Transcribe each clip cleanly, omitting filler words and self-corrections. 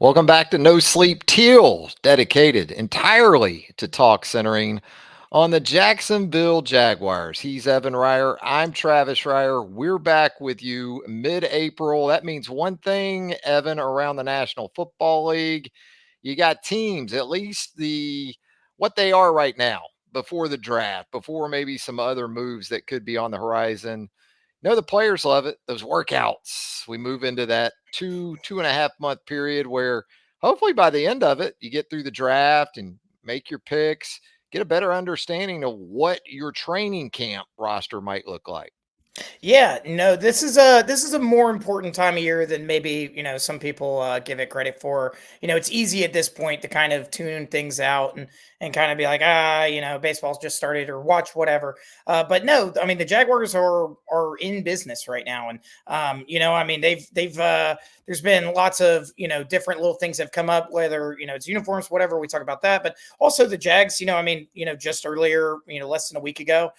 Welcome back to No Sleep Teal, dedicated entirely to talk centering on the Jacksonville Jaguars. He's Evan Reier. I'm Travis Reier. We're back with you mid April. That means one thing, Evan, around the National Football League. You got teams, at least what they are right now, before the draft, before maybe some other moves that could be on the horizon. No, the players love it. Those workouts. We move into that 2.5 month period where hopefully by the end of it, you get through the draft and make your picks, get a better understanding of what your training camp roster might look like. Yeah, no, this is a more important time of year than maybe some people give it credit for. It's easy at this point to kind of tune things out and kind of be like, baseball's just started or watch whatever. But no, I mean the Jaguars are in business right now, and I mean they've there's been lots of different little things that have come up, whether it's uniforms, whatever. We talk about that, but also the Jags. I mean just earlier, less than a week ago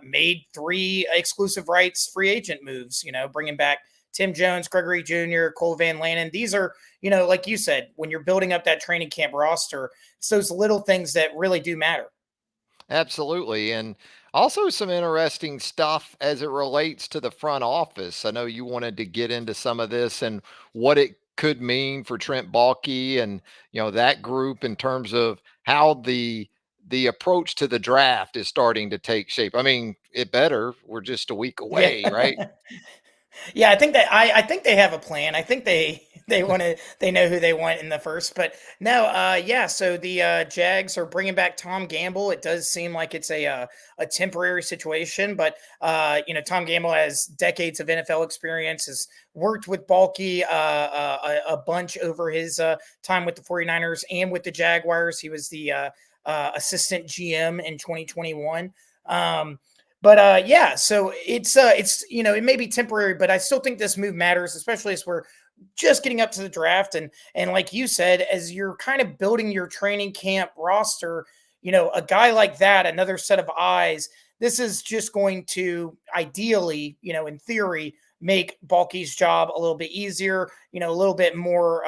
made three exclusive rights free agent moves, bringing back Tim Jones, Gregory Jr., Cole Van Lannon. These are, like you said, when you're building up that training camp roster, it's those little things that really do matter. Absolutely. And also some interesting stuff as it relates to the front office. I know you wanted to get into some of this and what it could mean for Trent Baalke and that group in terms of how the approach to the draft is starting to take shape. I mean, it better. We're just a week Yeah. away, right? Yeah, I think they have a plan. I think they know who they want in the first. But no, yeah. So the Jags are bringing back Tom Gamble. It does seem like it's a temporary situation, but Tom Gamble has decades of NFL experience. Has worked with Balky a bunch over his time with the 49ers and with the Jaguars. He was the assistant GM in 2021. But yeah, so it's it may be temporary, but I still think this move matters, especially as we're just getting up to the draft and like you said, as you're kind of building your training camp roster, a guy like that, another set of eyes, this is just going to ideally, in theory, make Balky's job a little bit easier, a little bit more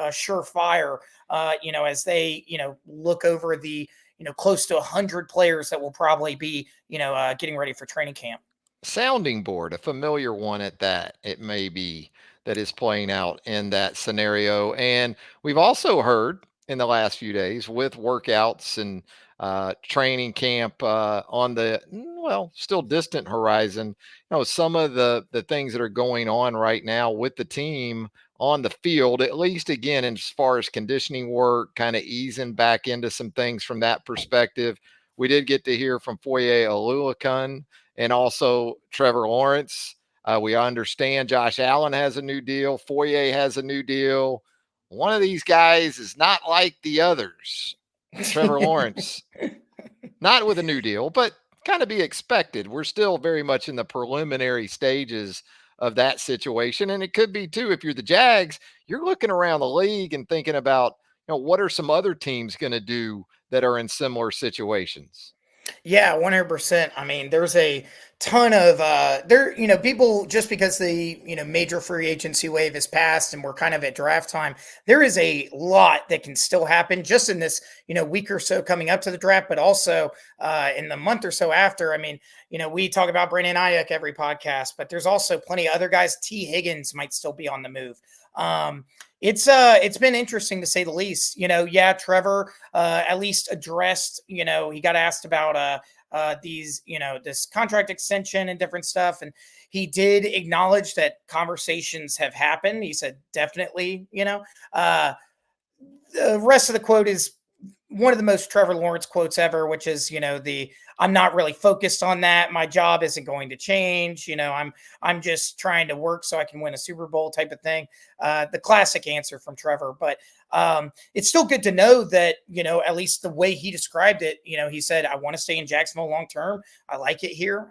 surefire, as they, look over the close to 100 players that will probably be, getting ready for training camp. Sounding board, a familiar one at that, it may be, that is playing out in that scenario. And we've also heard in the last few days with workouts and training camp on the well, still distant horizon, some of the things that are going on right now with the team on the field, at least again, as far as conditioning work, kind of easing back into some things from that perspective. We did get to hear from Foye Oloukun and also Trevor Lawrence. We understand Josh Allen has a new deal. Foye has a new deal. One of these guys is not like the others. Trevor Lawrence, not with a new deal, but kind of be expected. We're still very much in the preliminary stages of that situation. And it could be too, if you're the Jags, you're looking around the league and thinking about, what are some other teams going to do that are in similar situations? Yeah, 100%. I mean, there's a ton of people, just because the, major free agency wave is passed and we're kind of at draft time, there is a lot that can still happen just in this, week or so coming up to the draft, but also in the month or so after. I mean, we talk about Brandon Ayuk every podcast, but there's also plenty of other guys. Tee Higgins might still be on the move. It's been interesting to say the least. Yeah, Trevor at least addressed, he got asked about these, this contract extension and different stuff. And he did acknowledge that conversations have happened. He said, definitely, the rest of the quote is one of the most Trevor Lawrence quotes ever, which is, the I'm not really focused on that. My job isn't going to change. I'm just trying to work so I can win a Super Bowl type of thing. The classic answer from Trevor. But it's still good to know that, at least the way he described it, he said, I want to stay in Jacksonville long term. I like it here.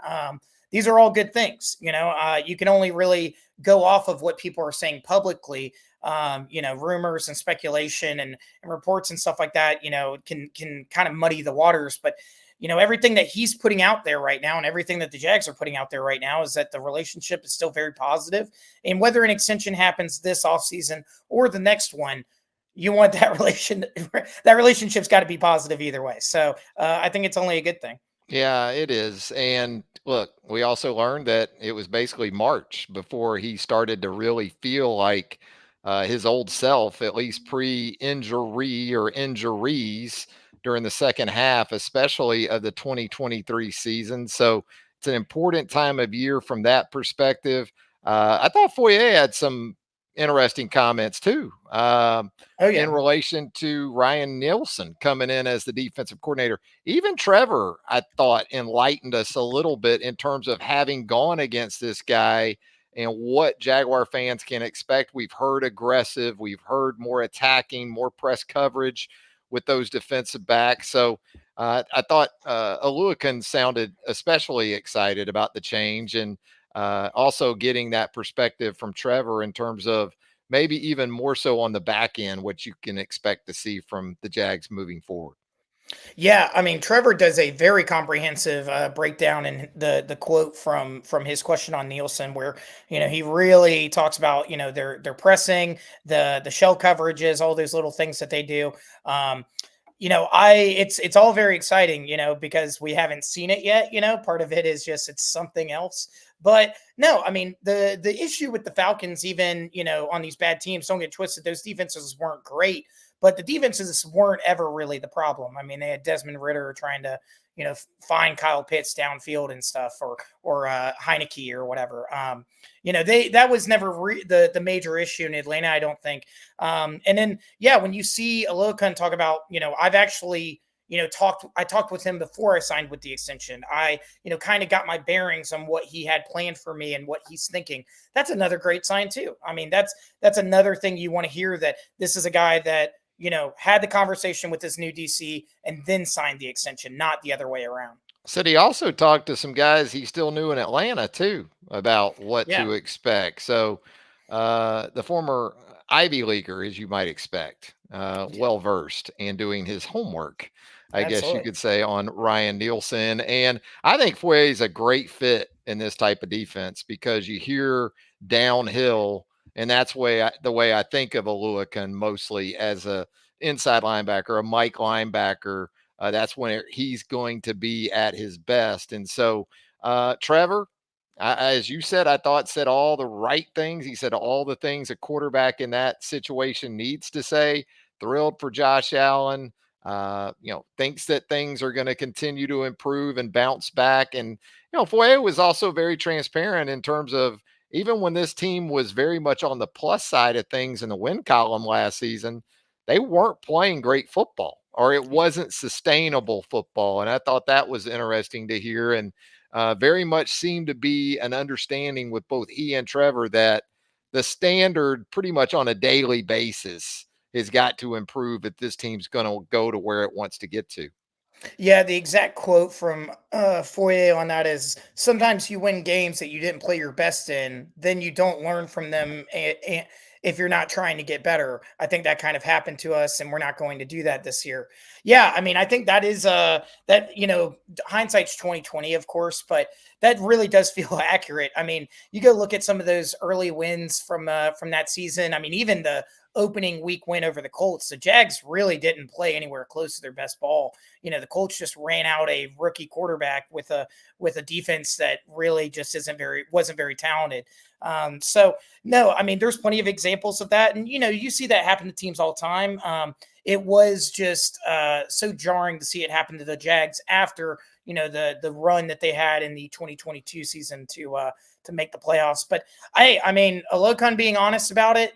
These are all good things. You can only really go off of what people are saying publicly. Rumors and speculation and reports and stuff like that, can kind of muddy the waters. But everything that he's putting out there right now and everything that the Jags are putting out there right now is that the relationship is still very positive. And whether an extension happens this offseason or the next one, you want that that relationship's got to be positive either way. So I think it's only a good thing. Yeah, it is. And look, we also learned that it was basically March before he started to really feel like his old self, at least pre injury or injuries during the second half, especially of the 2023 season. So it's an important time of year from that perspective. I thought Foye had some interesting comments too. Oh In yeah. relation to Ryan Nielsen coming in as the defensive coordinator, even Trevor, I thought, enlightened us a little bit in terms of having gone against this guy and what Jaguar fans can expect. We've heard aggressive, we've heard more attacking, more press coverage with those defensive backs. So I thought Oluokun sounded especially excited about the change and also getting that perspective from Trevor in terms of maybe even more so on the back end, what you can expect to see from the Jags moving forward. Yeah, I mean, Trevor does a very comprehensive breakdown in the quote from his question on Nielsen, where he really talks about their pressing, the shell coverages, all those little things that they do. Um, I it's all very exciting, because we haven't seen it yet. Part of it is just it's something else. But no, I mean the issue with the Falcons, even on these bad teams, don't get twisted. Those defenses weren't great, but the defenses weren't ever really the problem. I mean, they had Desmond Ritter trying to, find Kyle Pitts downfield and stuff, or Heineke or whatever. They that was never the major issue in Atlanta, I don't think. And then yeah, when you see Oluokun talk about, I've actually I talked with him before I signed with the extension. I kind of got my bearings on what he had planned for me and what he's thinking. That's another great sign too. I mean, that's another thing you want to hear, that this is a guy that had the conversation with his new DC and then signed the extension, not the other way around. Said he also talked to some guys he still knew in Atlanta too about what Yeah, to expect. So the former Ivy Leaguer, as you might expect, well versed and doing his homework, I guess you absolutely. could say, on Ryan Nielsen. And I think Foye is a great fit in this type of defense because you hear downhill, and that's the way I think of Oluokun mostly as a inside linebacker, a Mike linebacker. That's when he's going to be at his best. And so, Trevor, as you said, I thought said all the right things. He said all the things a quarterback in that situation needs to say. Thrilled for Josh Allen. Thinks that things are going to continue to improve and bounce back. And Foye was also very transparent in terms of even when this team was very much on the plus side of things in the win column last season, they weren't playing great football or it wasn't sustainable football. And I thought that was interesting to hear. And very much seemed to be an understanding with both he and Trevor that the standard pretty much on a daily basis has got to improve if this team's going to go to where it wants to get to. Yeah, the exact quote from Foye on that is, sometimes you win games that you didn't play your best in, then you don't learn from them, if you're not trying to get better. I think that kind of happened to us, and we're not going to do that this year. Yeah, I mean, I think that is that hindsight's 2020, of course, but that really does feel accurate. I mean, you go look at some of those early wins from that season. I mean, even the opening week win over the Colts, the Jags really didn't play anywhere close to their best ball. The Colts just ran out a rookie quarterback with a defense that really just wasn't very talented. So no, I mean, there's plenty of examples of that, and you see that happen to teams all the time. It was just so jarring to see it happen to the Jags after the run that they had in the 2022 season to make the playoffs. But I mean, Oluokun being honest about it,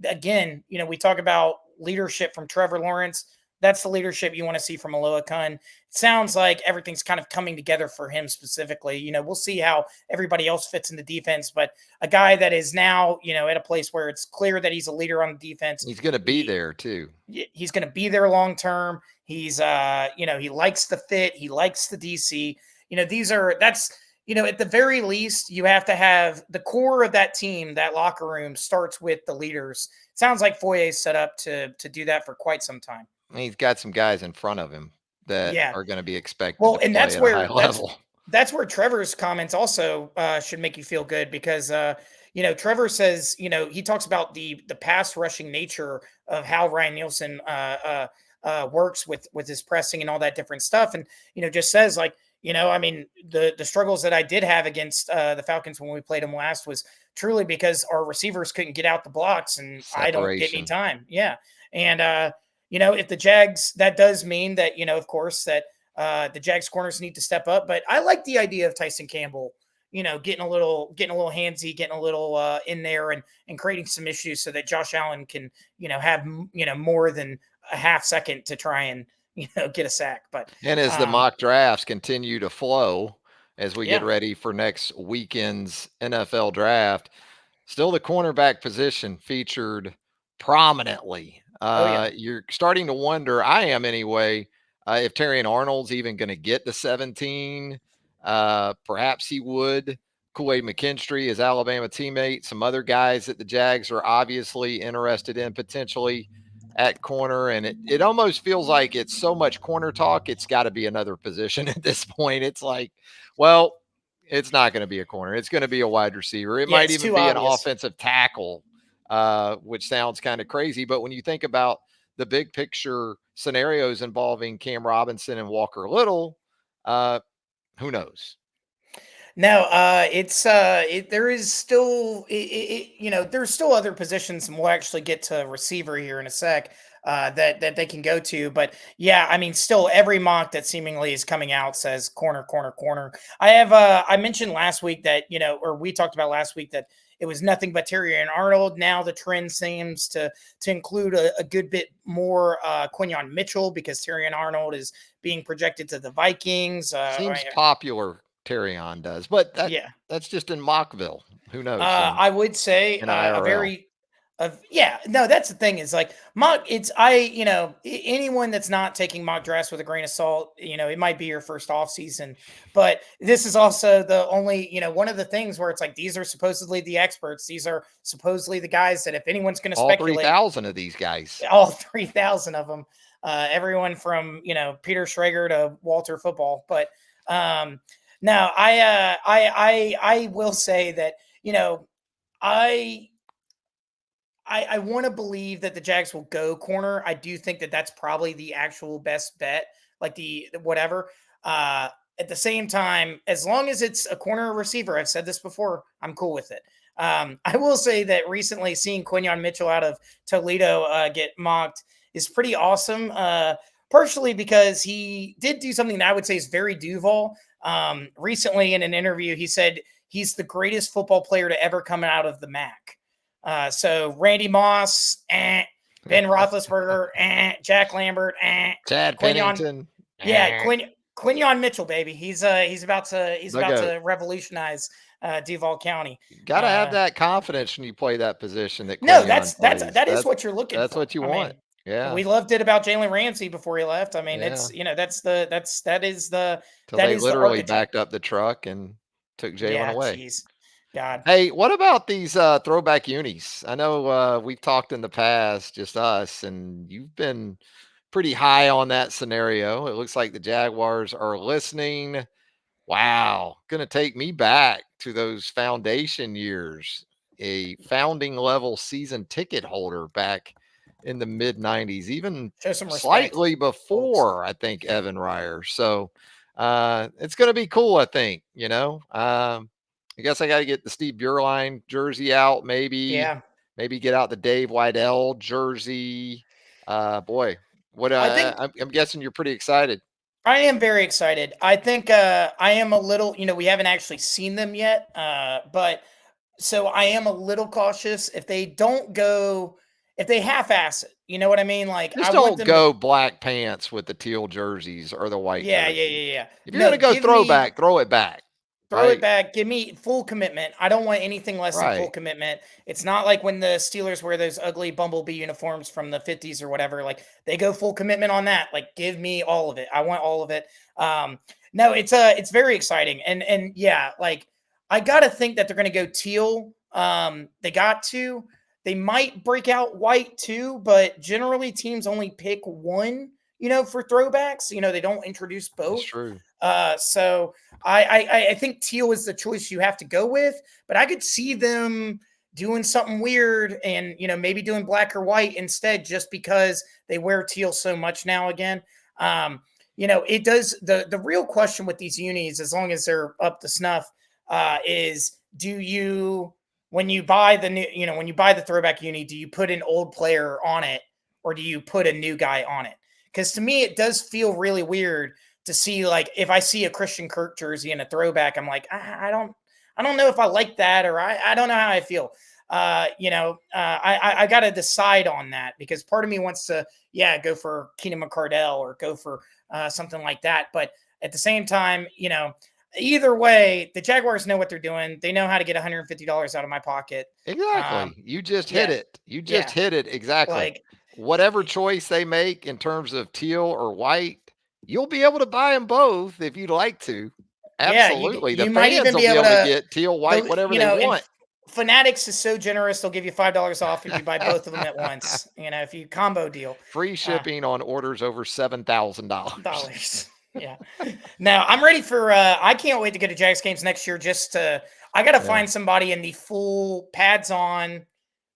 again, we talk about leadership from Trevor Lawrence. That's the leadership you want to see from Oluokun. It sounds like everything's kind of coming together for him specifically. We'll see how everybody else fits in the defense, but a guy that is now, at a place where it's clear that he's a leader on the defense. He's going to be He there too. he's going to be there long term. He's he likes the fit, he likes the DC. That's at the very least, you have to have the core of that team, that locker room starts with the leaders. It sounds like Foye's set up to do that for quite some time. He's got some guys in front of him that Yeah. are going to be expected Well, to and play that's at a high where level. that's where Trevor's comments also should make you feel good because Trevor says he talks about the pass rushing nature of how Ryan Nielsen works with his pressing and all that different stuff, and just says like I mean the struggles that I did have against the Falcons when we played them last was truly because our receivers couldn't get out the blocks and I don't get any Separation. time. Yeah, and if the Jags, that does mean that of course that the Jags corners need to step up, but I like the idea of Tyson Campbell, getting a little handsy, getting a little in there and creating some issues so that Josh Allen can, have more than a half second to try and get a sack. But And as the um, mock drafts continue to flow as we get yeah, ready for next weekend's NFL draft, still the cornerback position featured prominently. oh yeah, You're starting to wonder, I am anyway, if Terrion Arnold's even going to get to 17. Perhaps he would. Kool-Aid McKinstry, his Alabama teammate, some other guys that the Jags are obviously interested in potentially at corner. And it almost feels like it's so much corner talk, it's got to be another position at this point. It's like, well, it's not going to be a corner. It's going to be a wide receiver. It yeah, might it's even too be an obvious. offensive tackle, which sounds kind of crazy. But when you think about the big picture scenarios involving Cam Robinson and Walker Little, uh, who knows? No, there is still there's still other positions, and we'll actually get to receiver here in a sec. That they can go to, but yeah, I mean, still every mock that seemingly is coming out says corner, corner, corner. I mentioned last week that or we talked about last week that it was nothing but Terrier and Arnold. Now the trend seems to include a good bit more Quinion Mitchell because Terrier and Arnold is being projected to the Vikings. Seems popular. Terrion does, but Yeah. that's just in Mockville. Who knows I would say in a IRL? very of yeah, no, that's the thing is like mock it's I anyone that's not taking mock drafts with a grain of salt, it might be your first off season, but this is also the only, one of the things where it's like these are supposedly the experts. These are supposedly the guys that if anyone's going to All speculate, 3,000 of these guys. all 3,000 of them, everyone from, Peter Schrager to Walter Football, but no, I will say that, you know, I I want to believe that the Jags will go corner. I do think that that's probably the actual best bet, like the whatever. Uh, at the same time, as long as it's a corner receiver, I've said this before, I'm cool with it. I will say that recently seeing Quinion Mitchell out of Toledo get mocked is pretty awesome. Partially because he did do something that I would say is very Duval. Recently in an interview, he said he's the greatest football player to ever come out of the MAC. So Randy Moss, Ben Roethlisberger, Jack Lambert, Chad Quinion, Pennington, yeah, Quinion Mitchell, baby. He's about to the goat. revolutionize Duval County. You got to have Uh, that confidence when you play that position that no, Quinion plays. that is what you're looking That's for. what you I want. mean, Yeah, we loved it about Jalen Ramsey before he left. I mean, yeah. it's that is the Till they literally archetype. backed up the truck and took Jalen Yeah, away. jeez, God. Hey, what about these throwback unis? I know we've talked in the past, just us, and you've been pretty high on that scenario. It looks like the Jaguars are listening. Wow, gonna take me back to those foundation years. A founding level season ticket holder back in the mid 90s, even Show some respect, slightly folks. before I think Evan Reier. So it's gonna be cool, I think, you know. I guess I gotta get the Steve Buerlein jersey out, Yeah, maybe get out the Dave Weidel jersey. Boy, what I think I'm guessing you're pretty excited. I am very excited. I think I am a little, we haven't actually seen them yet, but so I am a little cautious if they don't go, if they half-ass it. You know what I mean? Like I Just want don't them to, go black pants with the teal jerseys or the white yeah, yeah, jerseys. yeah, yeah. If you're No, gonna go give me throwback, throw it back, throw it right? back. Give me full commitment. I don't want anything less than full Right. commitment. It's not like when the Steelers wear those ugly bumblebee uniforms from the 50s or whatever. Like they go full commitment on that. Like give me all of it. I want all of it. No, it's very exciting. And yeah, like I gotta think that they're gonna go teal. They got to. They might break out white too, but generally teams only pick one for throwbacks. They don't introduce That's both. true. So I think teal is the choice you have to go with, but I could see them doing something weird and maybe doing black or white instead, just because they wear teal so much now again. It does. The real question with these unis, as long as they're up to snuff, is do you when you buy the new, when you buy the throwback uni, do you put an old player on it or do you put a new guy on it? Because to me, it does feel really weird to see, like, if I see a Christian Kirk jersey and a throwback, I'm like, I don't know if I like that, or I don't know how I feel. I got to decide on that, because part of me wants to, yeah, go for Keenan McCardell or go for something like that. But at the same time, either way, the Jaguars know what they're doing. They know how to get $150 out of my pocket. Um, Exactly. You just hit yeah, it. You just yeah, hit it exactly. like, Whatever choice they make in terms of teal or white, you'll be able to buy them both if you'd like to. yeah, you Absolutely. The you might fans even will be be able able to to, get teal, white, the whatever they and want. Fanatics is so generous; they'll give you $5 off if you buy both of them at once. If you combo deal. Free Uh, shipping on orders over $7,000. Dollars. Yeah. Now I'm ready for I can't wait to go to Jags games next year, just to I gotta Yeah. find somebody in the full pads on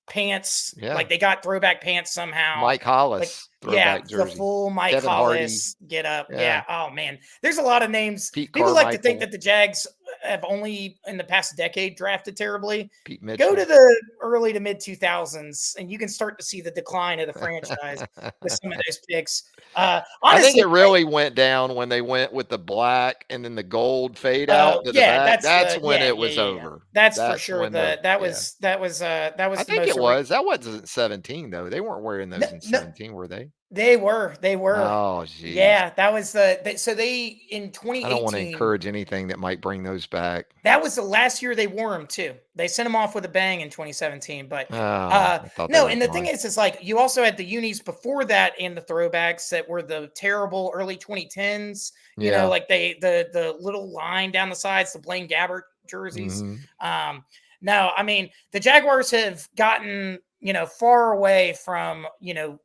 pants, Yeah. like they got throwback pants somehow. Mike Like, Hollis yeah, throwback the jersey. full Mike Kevin Hardy. Hollis get up. Yeah. Yeah. Oh man. There's a lot of names. Pete People like to think Carmichael. that the Jags have only in the past decade drafted terribly. Pete Go to Mitchell. the early to mid 2000s and you can start to see the decline of the franchise with some of those picks. I think Honestly, it really went down when they went with the black and then the gold fade out to the yeah, back. that's That's the when yeah, it yeah, was yeah, yeah. over. That's for That's sure. when the yeah. That I was the think most it was. That wasn't 17 though. They weren't wearing no, those in no, 17, were they? they were. Oh, jeez. Yeah, that was so they in I don't want to 2018. encourage anything that might bring those back. That was the last year they wore them too. They sent them off with a bang in 2017. But Oh, I thought they no, were and the thing gone. is like you also had the unis before that and the throwbacks that were the terrible early 2010s. Yeah. Like the little line down the sides, the Blaine Gabbert jerseys. Mhm. Um, no, I mean the Jaguars have gotten far away from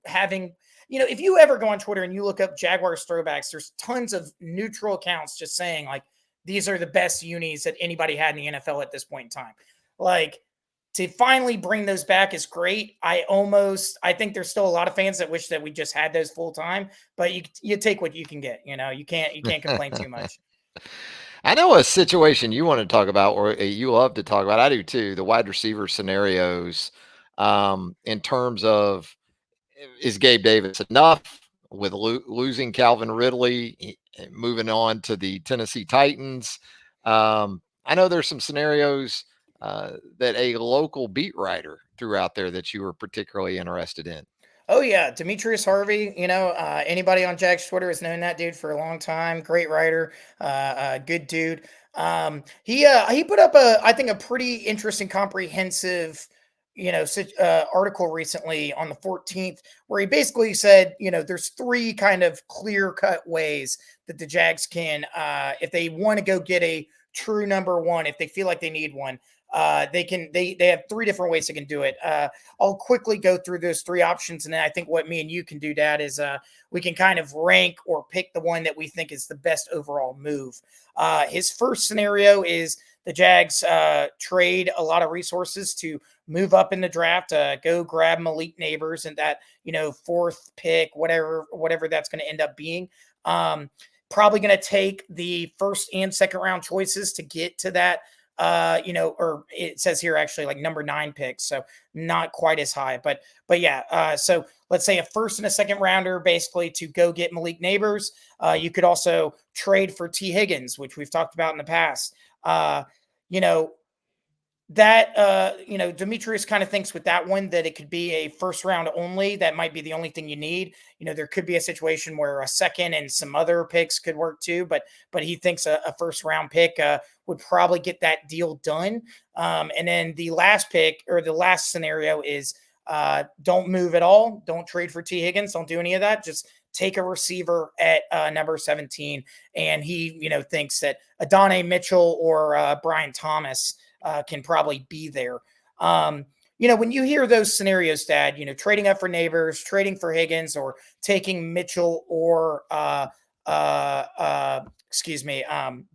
having. If you ever go on Twitter and you look up Jaguars throwbacks, there's tons of neutral accounts just saying like these are the best unis that anybody had in the NFL at this point in time. Like, to finally bring those back is great. I think there's still a lot of fans that wish that we just had those full time, but you take what you can get. You can't complain too much. I know a situation you want to talk about, or you love to talk about. I do too. The wide receiver scenarios, in terms of is Gabe Davis enough with losing Calvin Ridley, moving on to the Tennessee Titans. I know there's some scenarios that a local beat writer threw out there that you were particularly interested in. Oh yeah, Demetrius Harvey. Anybody on Jack's Twitter has known that dude for a long time. Great writer, good dude. He put up I think a pretty interesting, comprehensive, article recently on the 14th, where he basically said, there's three kind of clear cut ways that the Jags can, if they want to go get a true number one, if they feel like they need one, they have three different ways they can do it. I'll quickly go through those three options, and then I think what me and you can do, Dad, is we can kind of rank or pick the one that we think is the best overall move. His first scenario is the Jags trade a lot of resources to move up in the draft, go grab Malik Neighbors and that fourth pick, whatever that's going to end up being. Probably going to take the first and second round choices to get to that or it says here actually like number 9 picks, so not quite as high, but yeah. So let's say a first and a second rounder, basically to go get Malik Neighbors. You could also trade for Tee Higgins, which we've talked about in the past. You know, that Demetrius kind of thinks with that one that it could be a first round only. That might be the only thing you need. There could be a situation where a second and some other picks could work too, but he thinks a first round pick would probably get that deal done. And then the last pick, or the last scenario, is don't move at all, don't trade for Tee Higgins, don't do any of that, just take a receiver at number 17. And he thinks that Adonai Mitchell or Brian Thomas can probably be there. when you hear those scenarios, Dad, trading up for Neighbors, trading for Higgins, or taking Mitchell or excuse me,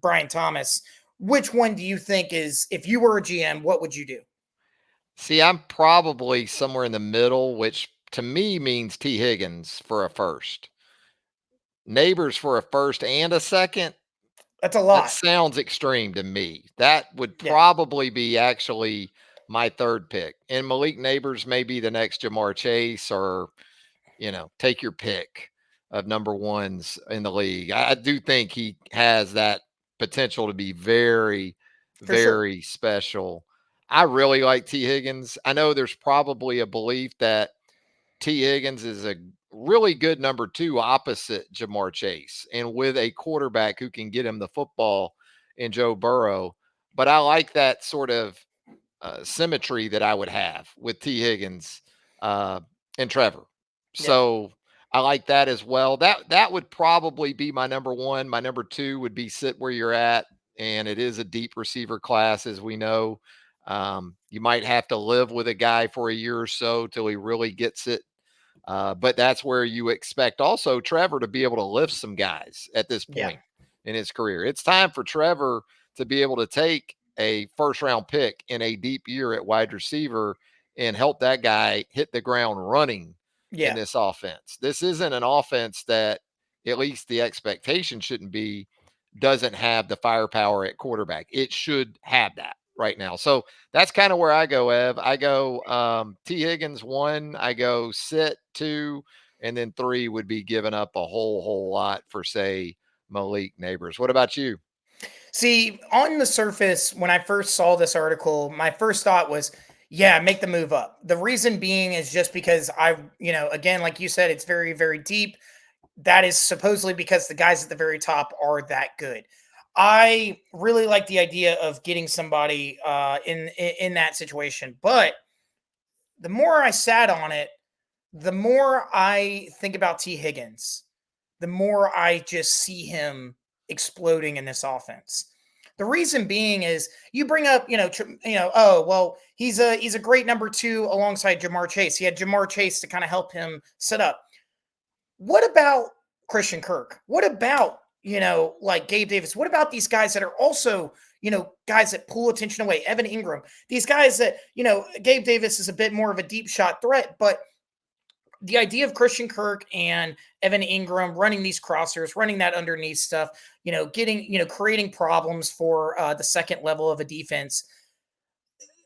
Brian Thomas, which one do you think is, if you were a GM, what would you do? See, I'm probably somewhere in the middle, which to me means T. Higgins for a first. Neighbors for a first and a second. That's a That lot. sounds extreme to me. That would Yeah, probably be actually my third pick. And Malik Neighbors may be the next Jamar Chase, or take your pick of number ones in the league. I do think he has that potential to be very, for sure. very special. I really like T. Higgins. I know there's probably a belief that T. Higgins is a really good number two opposite Jamar Chase, and with a quarterback who can get him the football in Joe Burrow. But I like that sort of symmetry that I would have with T. Higgins uh, and Trevor. Yeah, So I like that as well. That would probably be my number one. My number two would be sit where you're at, and it is a deep receiver class, as we know. You might have to live with a guy for a year or so till he really gets it, but that's where you expect also Trevor to be able to lift some guys at this yeah, point in his career. It's time for Trevor to be able to take a first round pick in a deep year at wide receiver and help that guy hit the ground running in yeah, this offense. This isn't an offense that, at least the expectation shouldn't be, doesn't have the firepower at quarterback. It should have that right now. So that's kind of where I go, Ev. I go T. Higgins one, I go sit two, and then three would be giving up a whole lot for, say, Malik Neighbors. What about you? See, on the surface, when I first saw this article, my first thought was, yeah, make the move up. The reason being is just because again, like you said, it's very, very deep. That is supposedly because the guys at the very top are that good. I really like the idea of getting somebody in that situation, but the more I sat on it, the more I think about T. Higgins, the more I just see him exploding in this offense. The reason being is you bring up, oh well, he's a great number two alongside Jamar Chase. He had Jamar Chase to kind of help him set up. What about Christian Kirk? What about, like Gabe Davis? What about these guys that are also, guys that pull attention away? Evan Ingram, these guys that, Gabe Davis is a bit more of a deep shot threat, but the idea of Christian Kirk and Evan Ingram running these crossers, running that underneath stuff, creating problems for the second level of a defense.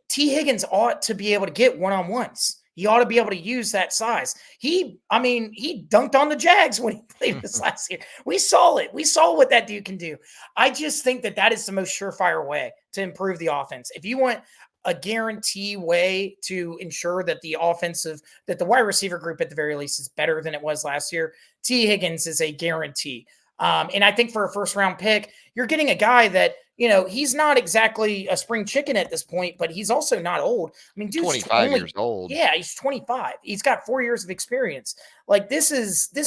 T. Higgins ought to be able to get one-on-ones. He ought to be able to use that size. He dunked on the Jags when he played this last year. We saw it. We saw what that dude can do. I just think that is the most surefire way to improve the offense. If you want a guarantee way to ensure that the wide receiver group at the very least is better than it was last year, T. Higgins is a guarantee. And I think for a first round pick, you're getting a guy that, he's not exactly a spring chicken at this point, but he's also not old. I mean, dude's 25 only, years old. yeah, he's 25. He's got 4 years of experience. Like this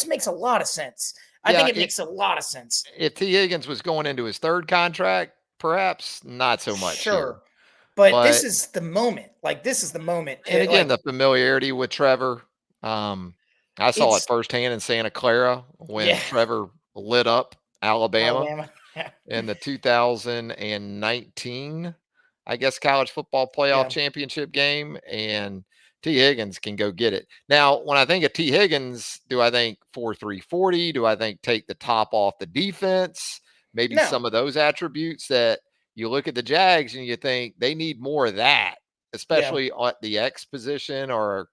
makes a lot of sense. I think Yeah, it makes a lot of sense. if T. Higgins was going into his third contract, perhaps not so much Sure. here. But this But is the moment. Like, this is the moment. and again, Like, the familiarity with Trevor. Um, I saw it it's, firsthand in Santa Clara yeah, when Trevor lit up Alabama Alabama. Yeah. in the 2019, I guess, college football playoff Yeah. championship game, and T. Higgins can go get it. Now, when I think of T. Higgins, do I think 4.3 40? Do I think take the top off the defense? Maybe No. some of those attributes that you look at the Jags and you think they need more of that, Yeah. especially at the X position or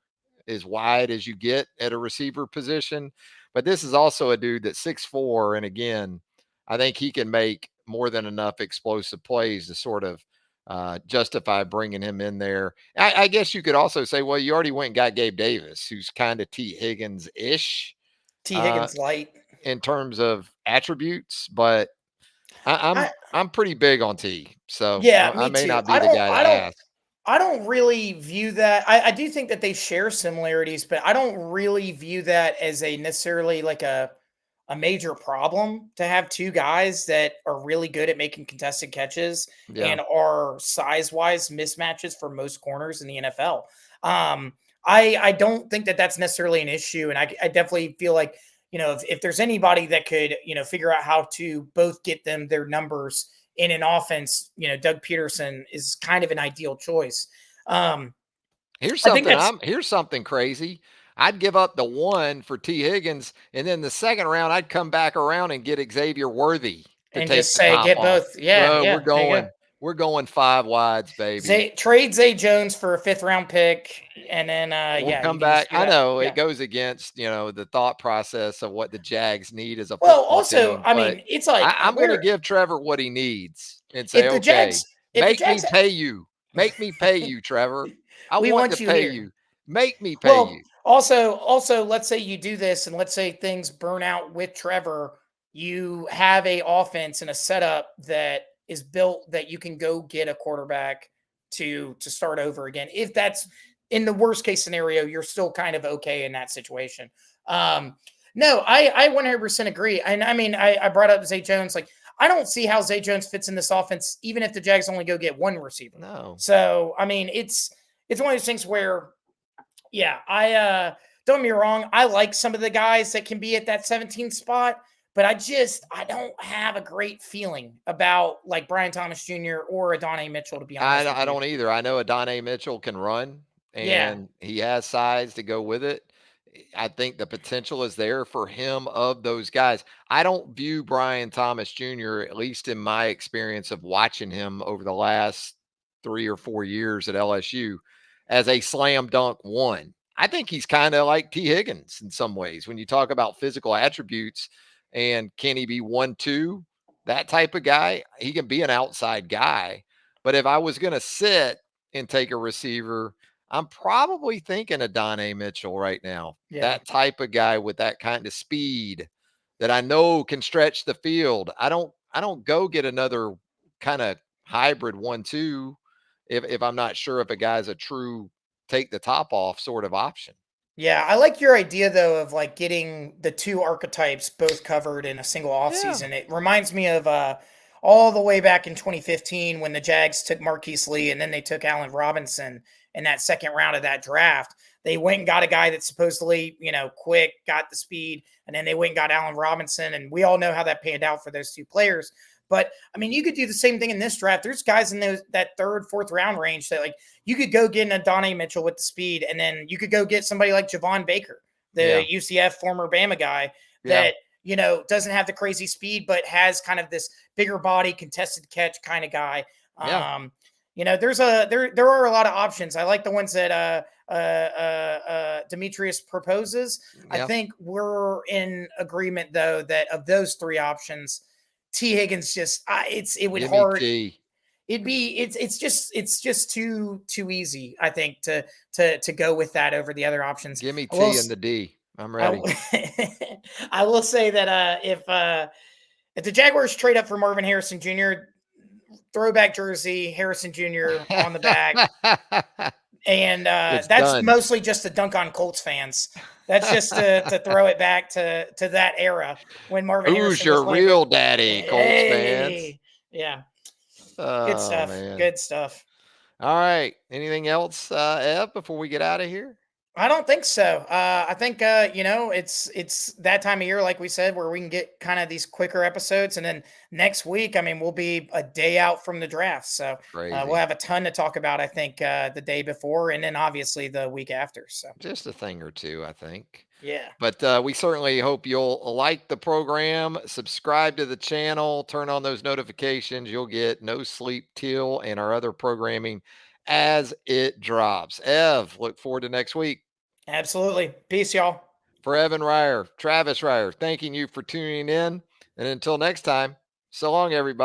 as wide as you get at a receiver position. But this is also a dude that's 6'4", and again, I think he can make more than enough explosive plays to sort of justify bringing him in there. I guess you could also say, well, you already went and got Gabe Davis, who's kind of T. Higgins ish T. uh, Higgins light. in terms of attributes, but I, I'm I I'm pretty big on T, so Yeah, I me may too. not be the guy to ask. I don't really view that. I do think that they share similarities, but I don't really view that as a necessarily like a major problem to have two guys that are really good at making contested catches Yeah, and are size wise mismatches for most corners in the NFL. Um, I don't think that that's necessarily an issue, and I definitely feel like if there's anybody that could figure out how to both get them their numbers in an offense, Doug Peterson is kind of an ideal choice. Um, I think that's Here's something crazy. I'd give up the one for Tee Higgins, and then the second round, I'd come back around and get Xavier Worthy to and take just the say top get off. both. Yeah, We're yeah, there you go. going five wides, baby. Trade Zay Jones for a fifth round pick, and then We'll yeah, you come can just back. do I that. know it Yeah. goes against, the thought process of what the Jags need as a Well, football also, team, I but mean, it's like I'm going to we're give Trevor what he needs and say, if the okay, Jags if the make me Jags pay you. Make me pay you, Trevor. I we want to want you pay here. you. Make me pay Well, you. also, let's say you do this, and let's say things burn out with Trevor. You have a offense and a setup that is built that you can go get a quarterback to start over again. If that's in the worst case scenario, you're still kind of okay in that situation. Um, no, I 100% agree. And I mean, I brought up Zay Jones. Like, I don't see how Zay Jones fits in this offense, even if the Jags only go get one receiver. No. So, I mean, it's one of those things where yeah, don't get me wrong, I like some of the guys that can be at that 17 spot, but I don't have a great feeling about like Brian Thomas Jr. or Adonai Mitchell, to be honest with I you. don't either. I know Adonai Mitchell can run, Yeah, and he has size to go with it. I think the potential is there for him of those guys. I don't view Brian Thomas Jr., at least in my experience of watching him over the last 3 or 4 years at LSU, as a slam dunk one. I think he's kind of like Tee Higgins in some ways when you talk about physical attributes and can he be 1-2, that type of guy. He can be an outside guy, but if I was going to sit and take a receiver, I'm probably thinking of Donnie Mitchell right now. yeah. That type of guy with that kind of speed that I know can stretch the field. I don't go get another kind of hybrid 1-2 if I'm not sure if a guy's a true take the top off sort of option. Yeah, I like your idea though of like getting the two archetypes both covered in a single Yeah. offseason. It reminds me of all the way back in 2015 when the Jags took Marquise Lee and then they took Allen Robinson in that second round of that draft. They went and got a guy that's supposedly, quick, got the speed, and then they went and got Allen Robinson. And we all know how that panned out for those two players. But I mean, you could do the same thing in this draft. There's guys in that third, fourth round range that like you could go get an Adonai Mitchell with the speed, and then you could go get somebody like Javon Baker, the Yeah. UCF former Bama guy Yeah. that doesn't have the crazy speed, but has kind of this bigger body, contested catch kind of guy. Yeah. There are a lot of options. I like the ones that Demetrius proposes. I Yeah. think we're in agreement though that of those three options, Tee Higgins just it would Give me hard T. it's just too easy, I think, to go with that over the other options. Give me I will T and the D. I'm I, ready. I will say that if the Jaguars trade up for Marvin Harrison Jr., throwback jersey, Harrison Jr. on the back, and It's that's done. mostly just to dunk on Colts fans. That's just to throw it back to that era when Marvin Who's Harrison was your playing for. real daddy, Colts fans? Hey, yeah, good Oh stuff. man. Good stuff. All right. Anything else, Ev, before we get out of here? I don't think so. I think it's that time of year, like we said, where we can get kind of these quicker episodes, and then next week, I mean, we'll be a day out from the draft, so we'll Crazy. have a ton to talk about. I think the day before, and then obviously the week after. So Just a thing or two, I think. yeah, But we certainly hope you'll like the program, subscribe to the channel, turn on those notifications. You'll get No Sleep Teal and our other programming as it drops. Ev, look forward to next week. absolutely. Peace, y'all. For Evan Reier, Travis Reier, thanking you for tuning in. And until next time, so long, everybody.